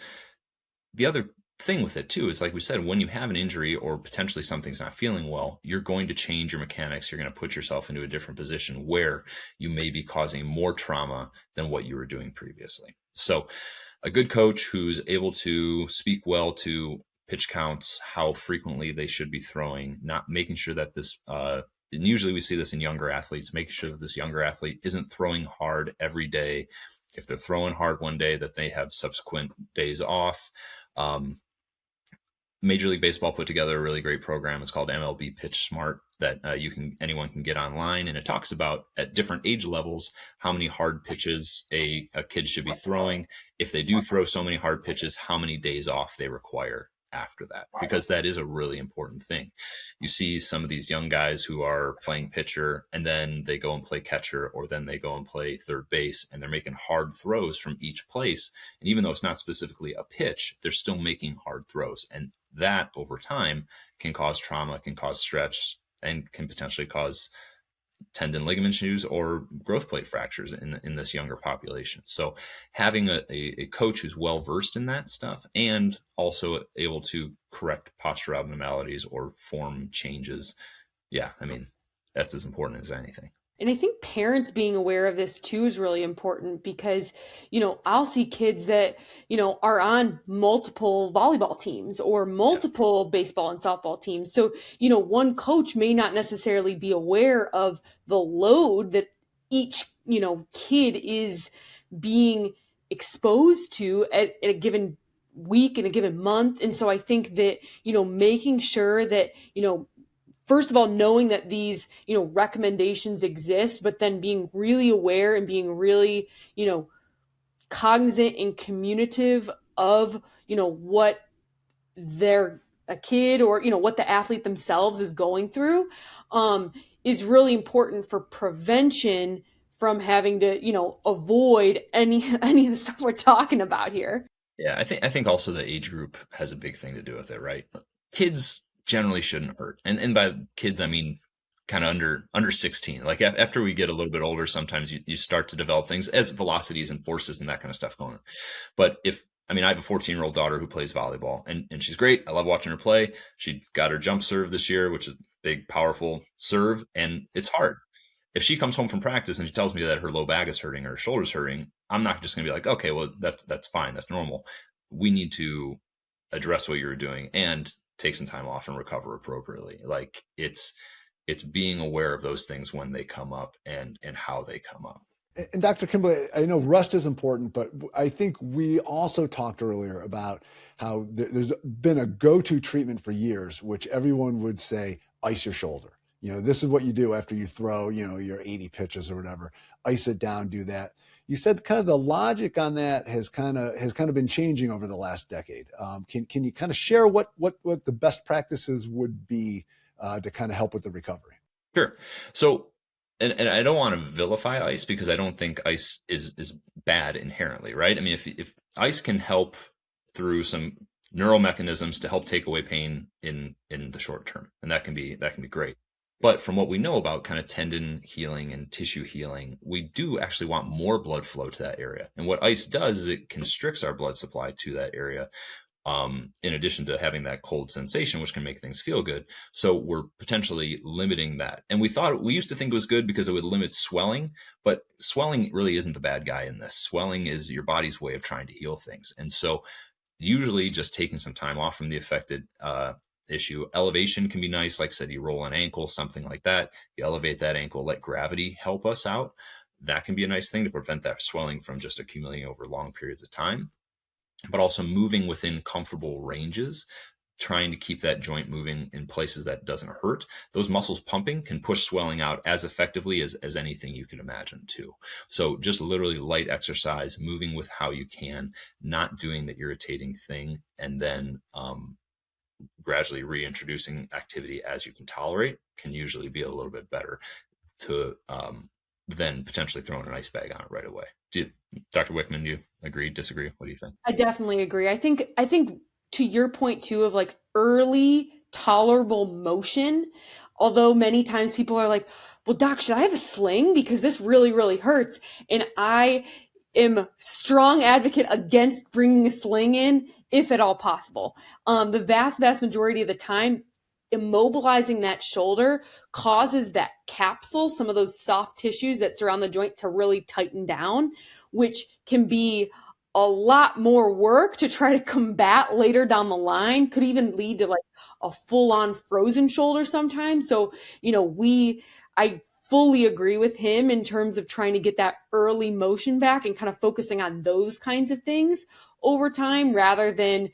the other thing with it too is, like we said, when you have an injury or potentially something's not feeling well, you're going to change your mechanics. You're going to put yourself into a different position where you may be causing more trauma than what you were doing previously. So a good coach who's able to speak well to pitch counts, how frequently they should be throwing, not making sure that this, and usually we see this in younger athletes, making sure that this younger athlete isn't throwing hard every day. If they're throwing hard one day, that they have subsequent days off. Major League Baseball put together a really great program. It's called MLB Pitch Smart, that anyone can get online, and it talks about at different age levels how many hard pitches a kid should be throwing. If they do throw so many hard pitches, how many days off they require after that, because that is a really important thing. You see some of these young guys who are playing pitcher, and then they go and play catcher, or then they go and play third base, and they're making hard throws from each place. And even though it's not specifically a pitch, they're still making hard throws. And that over time can cause trauma, can cause stretch, and can potentially cause tendon ligament issues or growth plate fractures in this younger population. So having a coach who's well versed in that stuff, and also able to correct postural abnormalities or form changes, yeah, I mean, that's as important as anything. And I think parents being aware of this too is really important, because, I'll see kids that, are on multiple volleyball teams or multiple baseball and softball teams. So, one coach may not necessarily be aware of the load that each, kid is being exposed to at a given week in a given month. And so I think that, making sure that, first of all, knowing that these, recommendations exist, but then being really aware and being really, cognizant and communicative of, what a kid or, what the athlete themselves is going through, is really important for prevention from having to, avoid any of the stuff we're talking about here. Yeah, I think also the age group has a big thing to do with it, right? Kids generally shouldn't hurt. And by kids, I mean kind of under 16. Like after we get a little bit older, sometimes you start to develop things as velocities and forces and that kind of stuff going on. But I have a 14-year-old daughter who plays volleyball, and she's great. I love watching her play. She got her jump serve this year, which is big, powerful serve, and it's hard. If she comes home from practice and she tells me that her low back is hurting or her shoulder's hurting, I'm not just going to be like, okay, well, that's fine. That's normal. We need to address what you're doing and take some time off and recover appropriately. Like it's being aware of those things when they come up and how they come up. And Dr. Kimberly, I know rest is important, but I think we also talked earlier about how there's been a go-to treatment for years, which everyone would say, ice your shoulder. this is what you do after you throw, your 80 pitches or whatever, ice it down, do that. You said kind of the logic on that has kind of been changing over the last decade. Can you kind of share what the best practices would be to kind of help with the recovery? Sure. So, and I don't want to vilify ice, because I don't think ice is bad inherently, right? I mean, if ice can help through some neural mechanisms to help take away pain in the short term, and that can be great. But from what we know about kind of tendon healing and tissue healing, we do actually want more blood flow to that area. And what ice does is it constricts our blood supply to that area, in addition to having that cold sensation, which can make things feel good. So we're potentially limiting that. And we used to think it was good because it would limit swelling, but swelling really isn't the bad guy in this. Swelling is your body's way of trying to heal things. And so usually just taking some time off from the affected issue. Elevation can be nice. Like I said, you roll an ankle, something like that. You elevate that ankle, let gravity help us out. That can be a nice thing to prevent that swelling from just accumulating over long periods of time. But also moving within comfortable ranges, trying to keep that joint moving in places that doesn't hurt. Those muscles pumping can push swelling out as effectively as anything you can imagine too. So just literally light exercise, moving with how you can, not doing the irritating thing, and then gradually reintroducing activity as you can tolerate can usually be a little bit better to than potentially throwing an ice bag on it right away. Dr. Wickman, do you agree, disagree? What do you think? I definitely agree. I think to your point too, of like early tolerable motion, although many times people are like, well, doc, should I have a sling? Because this really, really hurts. And I am strong advocate against bringing a sling in if at all possible. The vast majority of the time, immobilizing that shoulder causes that capsule, some of those soft tissues that surround the joint, to really tighten down, which can be a lot more work to try to combat later down the line. Could even lead to like a full-on frozen shoulder sometimes. So, I fully agree with him in terms of trying to get that early motion back and kind of focusing on those kinds of things over time, rather than,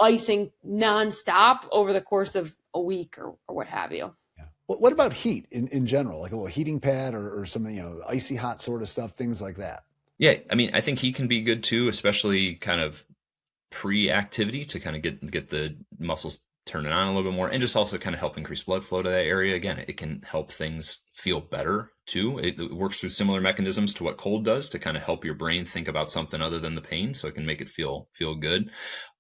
icing nonstop over the course of a week or what have you. Yeah. What about heat in general, like a little heating pad or some, icy hot sort of stuff, things like that? Yeah, I mean, I think heat can be good too, especially kind of pre-activity to kind of get the muscles turning on a little bit more, and just also kind of help increase blood flow to that area. Again, it can help things feel better too. It works through similar mechanisms to what cold does, to kind of help your brain think about something other than the pain, so it can make it feel good.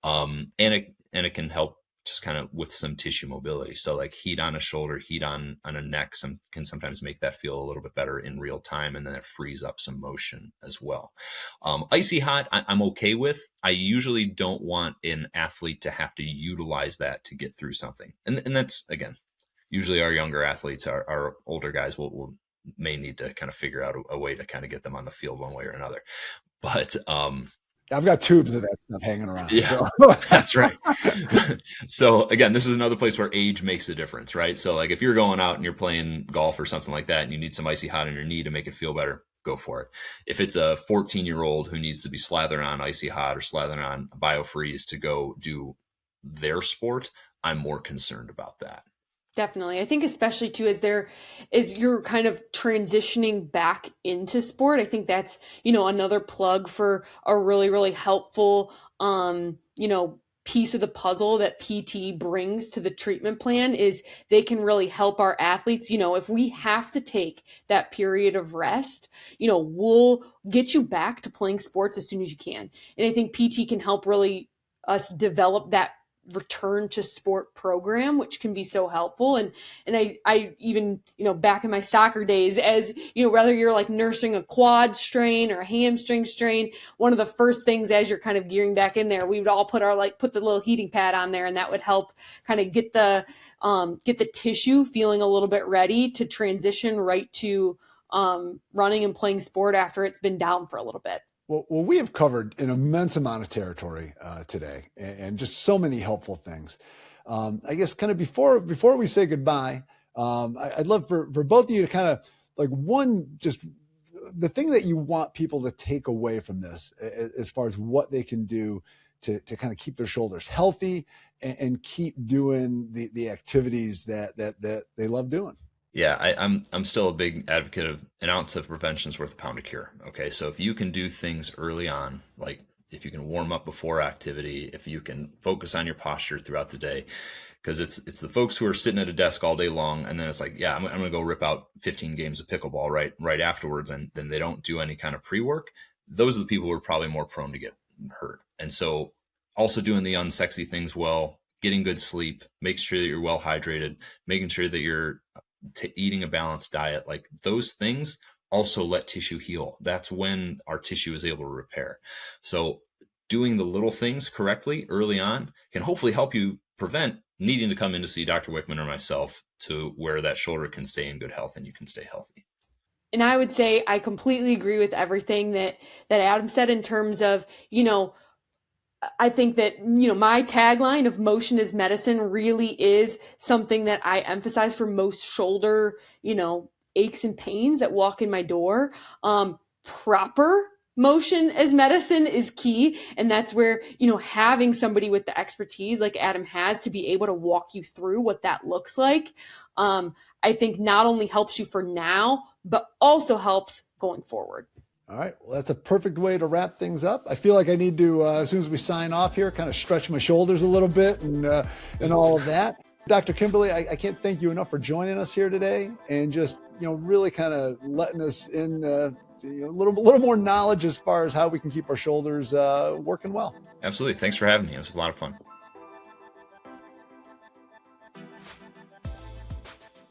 And it can help just kind of with some tissue mobility. So like heat on a shoulder, heat on a neck, can sometimes make that feel a little bit better in real time, and then it frees up some motion as well. Icy hot, I'm okay with. I usually don't want an athlete to have to utilize that to get through something. And that's, again, usually our younger athletes, our older guys may need to kind of figure out a way to kind of get them on the field one way or another. But I've got tubes of that stuff hanging around. Yeah, so. That's right. So again, this is another place where age makes a difference, right? So like if you're going out and you're playing golf or something like that, and you need some icy hot on your knee to make it feel better, go for it. If it's a 14-year-old who needs to be slathering on icy hot or slathering on biofreeze to go do their sport, I'm more concerned about that. Definitely. I think especially too, as you're kind of transitioning back into sport, I think that's, another plug for a really, really helpful, piece of the puzzle that PT brings to the treatment plan, is they can really help our athletes. If we have to take that period of rest, we'll get you back to playing sports as soon as you can. And I think PT can help really us develop that return to sport program, which can be so helpful. And I even, back in my soccer days, as whether you're like nursing a quad strain or a hamstring strain, one of the first things as you're kind of gearing back in there, we would all put the little heating pad on there, and that would help kind of get the tissue feeling a little bit ready to transition right to running and playing sport after it's been down for a little bit. Well, we have covered an immense amount of territory today, and just so many helpful things. I guess kind of before we say goodbye, I'd love for both of you to kind of like just the thing that you want people to take away from this, as far as what they can do to kind of keep their shoulders healthy and keep doing the activities that they love doing. Yeah, I'm still a big advocate of an ounce of prevention is worth a pound of cure. Okay, so if you can do things early on, like if you can warm up before activity, if you can focus on your posture throughout the day, because it's the folks who are sitting at a desk all day long, and then it's like, yeah, I'm gonna go rip out 15 games of pickleball right afterwards, and then they don't do any kind of pre-work. Those are the people who are probably more prone to get hurt. And so, also doing the unsexy things well, getting good sleep, making sure that you're well hydrated, making sure that you're eating a balanced diet, like those things also let tissue heal. That's when our tissue is able to repair. So doing the little things correctly early on can hopefully help you prevent needing to come in to see Dr. Wickman or myself, to where that shoulder can stay in good health and you can stay healthy. And I would say I completely agree with everything that Adam said in terms of, I think that, my tagline of motion is medicine really is something that I emphasize for most shoulder, aches and pains that walk in my door. Proper motion as medicine is key. And that's where, having somebody with the expertise like Adam has to be able to walk you through what that looks like, I think not only helps you for now, but also helps going forward. All right. Well, that's a perfect way to wrap things up. I feel like I need to, as soon as we sign off here, kind of stretch my shoulders a little bit and all of that. Dr. Kimberly, I can't thank you enough for joining us here today and just, really kind of letting us in a little more knowledge as far as how we can keep our shoulders working well. Absolutely. Thanks for having me. It was a lot of fun.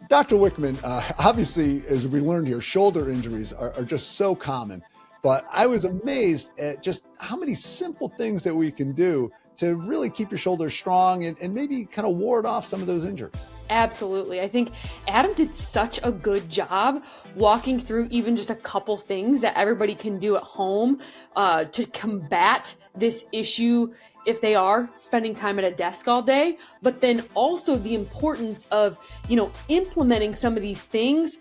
Dr. Wickman, obviously, as we learned here, shoulder injuries are just so common, but I was amazed at just how many simple things that we can do to really keep your shoulders strong and maybe kind of ward off some of those injuries. Absolutely. I think Adam did such a good job walking through even just a couple things that everybody can do at home to combat this issue if they are spending time at a desk all day, but then also the importance of, implementing some of these things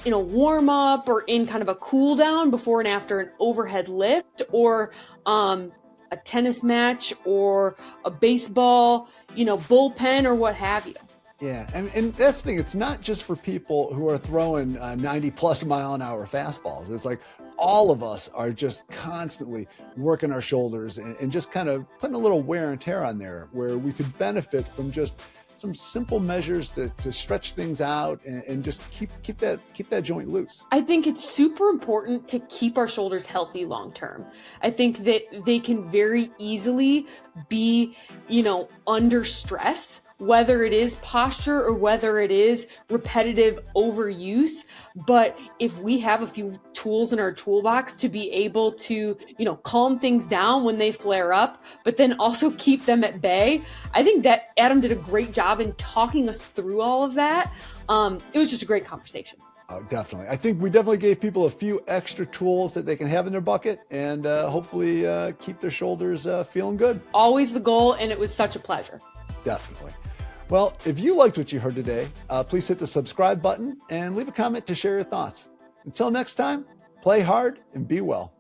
in a warm up or in kind of a cool down before and after an overhead lift or a tennis match or a baseball, bullpen or what have you. Yeah, and that's the thing. It's not just for people who are throwing 90 plus mile an hour fastballs. It's like all of us are just constantly working our shoulders and just kind of putting a little wear and tear on there where we could benefit from just some simple measures to stretch things out and just keep that joint loose. I think it's super important to keep our shoulders healthy long term. I think that they can very easily be, under stress, whether it is posture or whether it is repetitive overuse. But if we have a few tools in our toolbox to be able to, calm things down when they flare up, but then also keep them at bay, I think that Adam did a great job in talking us through all of that. It was just a great conversation. Oh, definitely. I think we definitely gave people a few extra tools that they can have in their bucket and hopefully keep their shoulders feeling good. Always the goal, and it was such a pleasure. Definitely. Well, if you liked what you heard today, please hit the subscribe button and leave a comment to share your thoughts. Until next time, play hard and be well.